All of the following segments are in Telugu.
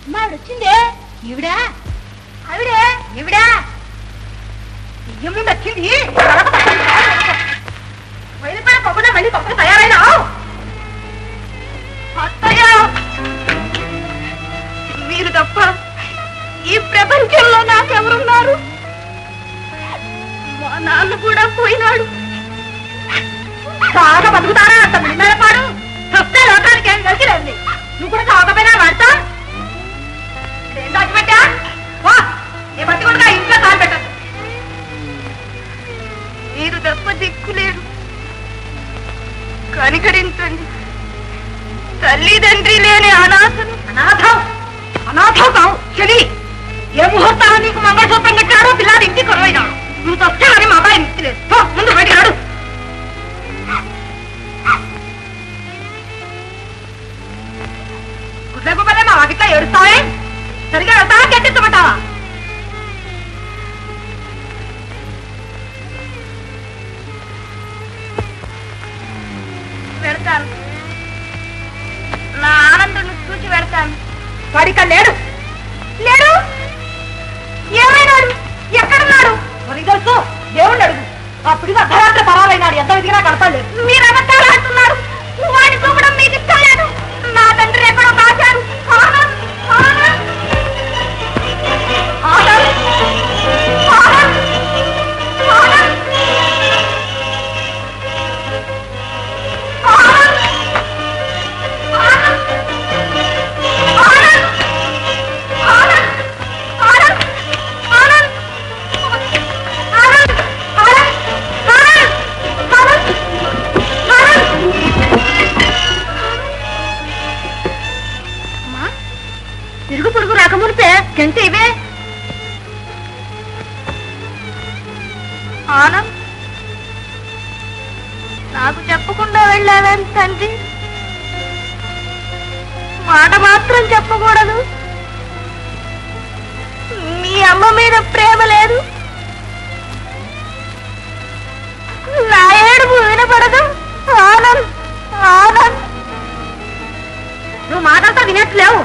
వచ్చిందే ఈవిడా ఆవిడే ఈవిడా ముందు వచ్చింది వెళ్ళిపోయిన పప్పున మళ్ళీ పప్పులు తయారైనా అత్తయ్య మీరు తప్ప ఈ ప్రపంచంలో నాకెవరున్నారు? మా నాన్న కూడా పోయినాడు. బాగా బతుకుతారా అంత మిమ్మల్పాడు సస్తే లోకానికి ఏం కలిసిలేదు. నువ్వు కూడా కాకపోయినా వాడతా ఏం దాచిపెట్టా నీ బతికుండా ఇంట్లో కాలు పెట్టదు. మీరు తప్ప దిక్కులేడు. కనికరించండి. తల్లిదండ్రి లేని అనాథను అనాథం కావు చెలి. ఏ ముహూర్తాలు నీకు మంగళసూత్రం కట్టాడో పిల్లాడి ఇంటికి కొరవైనాడు. నువ్వు తొక్కాలని మా అబ్బాయి మిత్తిలేదు. ముందు బయటకు గుడ్లగుబ్బలే మా వాకిట్లో ఏడుస్తావే. సరిగా వెళ్తావా గట్టించమంటావా? వెళ్తాను. నా ఆనందను చూసి వెళ్తాను. వాడిక లేడు లేడు. ఏమైనాడు? ఎక్కడున్నాడు? మరి తెలుసు. దేవుణ్ణి అడుగు. అప్పుడు అర్ధరాత్రి పరాలైనాడు. ఎంత విధిగా కనపడలేదు. మీరు అబద్ధాలు ఆడుతున్నారు. వాడి చూపడం మీకు ఇష్టం లేదు. నా తండ్రి ఎక్కడో కాశారు. తిరుగు పురుగు రాకముడితే గంటే ఇవే. ఆనంద్ నాకు చెప్పకుండా వెళ్ళావేం తండ్రి? మాట మాత్రం చెప్పకూడదు. మీ అమ్మ మీద ప్రేమ లేదు. నా ఏడుపు వినపడదు. ఆనంద్ ఆనంద్ నువ్వు మాటంతా వినట్లేవు.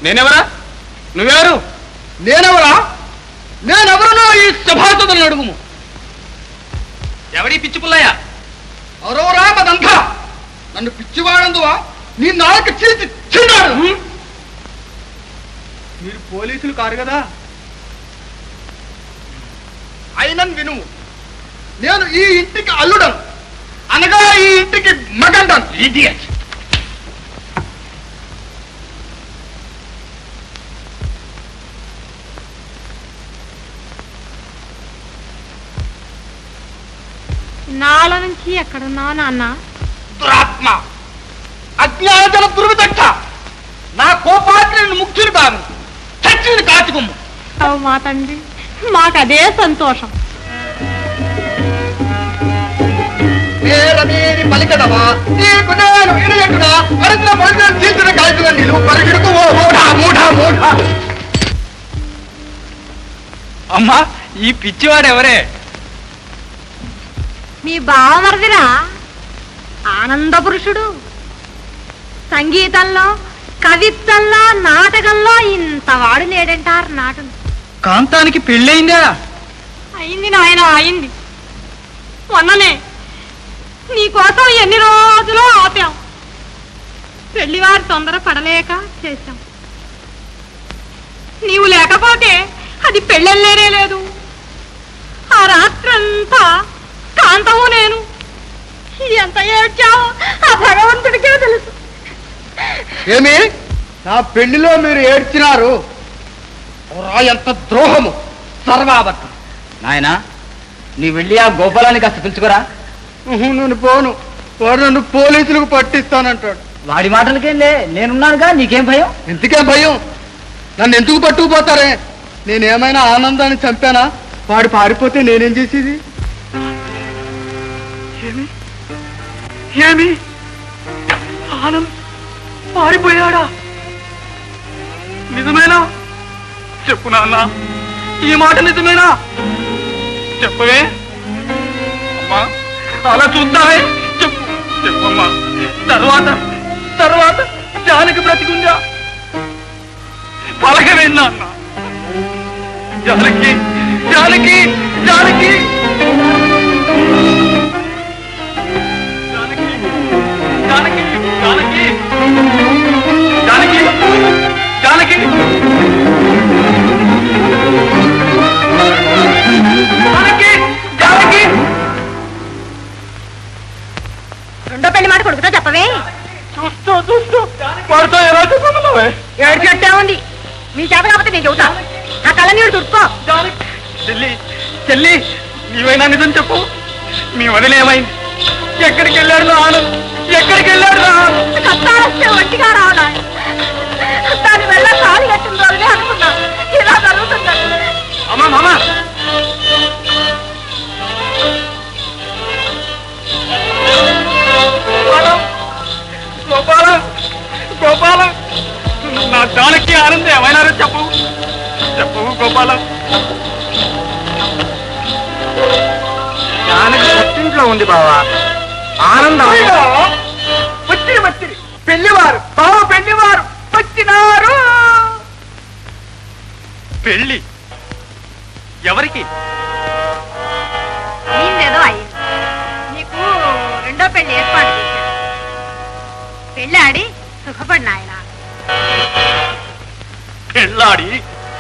నేనెవరా? నువ్వెవరు? నేనెవరా? నేనెవరనో ఈ సభాసదులను అడుగుము. ఎవడి పిచ్చి పుల్లయ్య? అరోరా మదంధ, నన్ను పిచ్చివాడందువా? నీ నాలుక చీల్చి చిన్నాడు. మీరు పోలీసులు కారు కదా? అయినను వినుము. నేను ఈ ఇంటికి అల్లుడను, అనగా ఈ ఇంటికి మగండను. ఇడియట్. నాల నుంచి ఎక్కడున్నావు నాన్న? దురాత్మ, అజ్ఞానజన దుర్విదక్ష, నా కోపానికి నేను ముఖ్యులు కాను, చచ్చింది కాచుకుమ్ము. మా తండ్రి, మాకదే సంతోషం. నేరమేని పలికడవా నీకు నేను ఇరుగట్టునా అరిచిన మనుషులను తీర్చిన కాల్చిన నీళ్ళు పరిగెడుకు మూఢా మూఢా మూఢా. అమ్మా, ఈ పిచ్చివాడెవరే? మీ బావమరిదిరా, ఆనంద పురుషుడు. సంగీతంలో, కవిత్వంలో, నాటకంలో ఇంతవాడు లేడంటారు నాటలు. కాంతానికి పెళ్ళయిందా? అయింది నాయన, అయింది. మొన్ననే నీకోసం ఎన్ని రోజులు ఆపాం. పెళ్లివారు తొందర పడలేక చేశాం. నీవు లేకపోతే అది పెళ్ళెళ్ళేనే లేదు. ఆ రాత్రంతా కాంతవు నేను ఎంత ఏడ్చావు ఆ భగవంతుడికే తెలుసు. ఏమి నా పెళ్లిలో మీరు ఏడ్చినారు? ఎంత ద్రోహము, సర్వాబద్ధం. నాయనా, నీ వెళ్ళి ఆ గోపాలాన్ని కాస్త పిలుచుకోరా. నేను పోను, వాడు నన్ను పోలీసులకు పట్టిస్తానంటాడు. వాడి మాటలకేంలే, నేనున్నానుగా, నీకేం భయం? ఎందుకే భయం? నన్ను ఎందుకు పట్టుకుపోతారే? నేనేమైనా ఆనందాన్ని చంపానా? వాడు పారిపోతే నేనేం చేసేది? ఏమి ఏమి ఆనంద్ పారిపోయాడా? నిజమేనా? చెప్పు నాన్న, ఈ మాట నిజమేనా? చెప్పవే అమ్మా, అలా చూద్దామే. చెప్పు చెప్పమ్మా. తర్వాత తర్వాత జానకి బ్రతికుందా? పలకవేందా అన్న? జానకి జానకి జానకి జానకి జానకి జానకి జానకి జానకి జానకి జానకి. రెండో పెళ్లి మాట కొడుకుతో చెప్పవే. చూస్తూ చూస్తూ వాడితో ఎలా చెప్పుకున్నావే? ఏడు చెట్టే ఉంది. మీ చేత కాకపోతే నేను చెబుతా. ఆ కళ్ళ నీళ్ళు తుడుకో. చెల్లి చెల్లి, నీవైనా నిజం చెప్పు. మీ వదిలేమైంది? ఎక్కడికి వెళ్ళాడు నా ఆనంద్? ఎక్కడికి వెళ్ళాడు నా ఆనంద్? కష్టాలొస్తే ఒంటిగా రావడా? దాని వల్ల కాలు కట్టిన రోజునే అనుకున్నా ఇలా జరుగుతుందని. అమ్మా మామా, గోపాలం గోపాలం, నా జానకి ఆనందం ఏమైనారో చెప్పు చెప్పు గోపాలం. జానకి పట్టింట్లో ఉంది బావా. ఆనందం వచ్చింది వచ్చింది. పెళ్లివారు బావ, పెళ్లివారు వచ్చినారు. పెళ్లి ఎవరికి? అయిందేదో అయింది. నీకు రెండో పెళ్లి ఏర్పాటు చేశాను. పెళ్ళాడి సుఖపడి నాయన. పెళ్ళాడి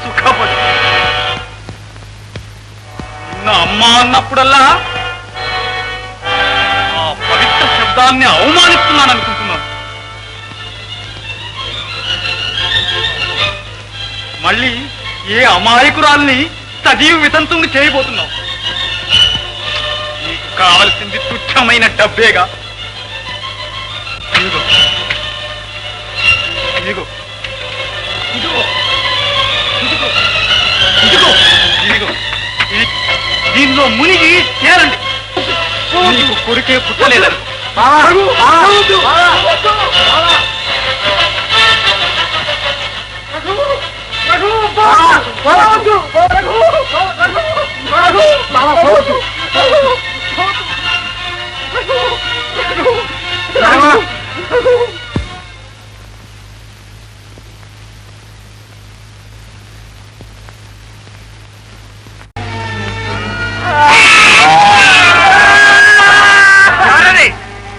సుఖపడి నా అమ్మ అన్నప్పుడల్లా ఆ పవిత్ర శబ్దాన్ని అవమానిస్తున్నాను అనుకుంటున్నాను. మళ్ళీ ఏ అమాయకురాల్ని సజీవ వితంతుని చేయబోతున్నావు? నీకు కావలసింది తుచ్చమైన డబ్బేగా. ఇదిగో ఇదిగో ఇదిగో ఇదిగో ఇదిగో ఇదిగో, దీనిలో మునిగి తేలండి. నీకు కొడుకే పుట్టలేదని.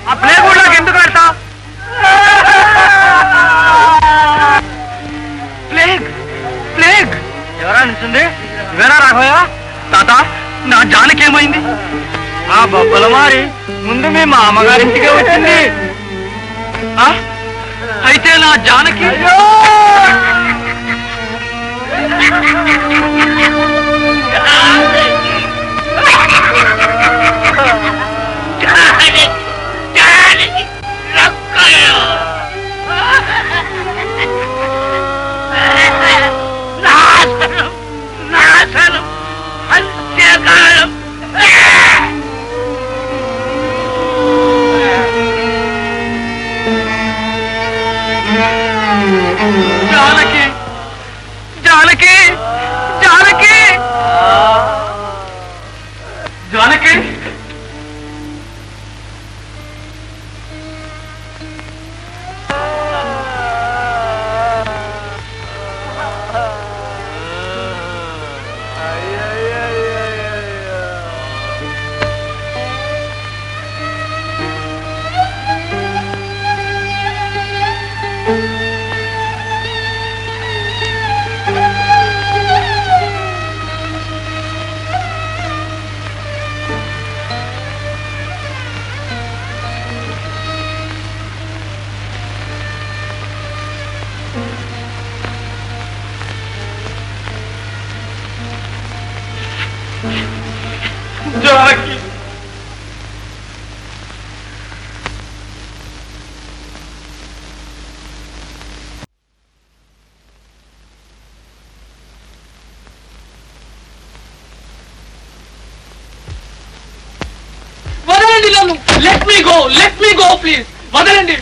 ఆ ప్లే బోర్డ్లోకి ఎందుకు ఆడతా? ప్లేగ్ ప్లేగ్ ఎవరా నిల్చుంది? ఇవేనా రాఘవయ్య? తాత, నా జానకి ఏమైంది? ఆ బొబ్బల మారి ముందు మీ మామగారింటికే వచ్చింది. అయితే నా జానకి జానకి జానకి జానకి జానకి జానకి వదలండి నన్ను. Let me go please. వదలండి.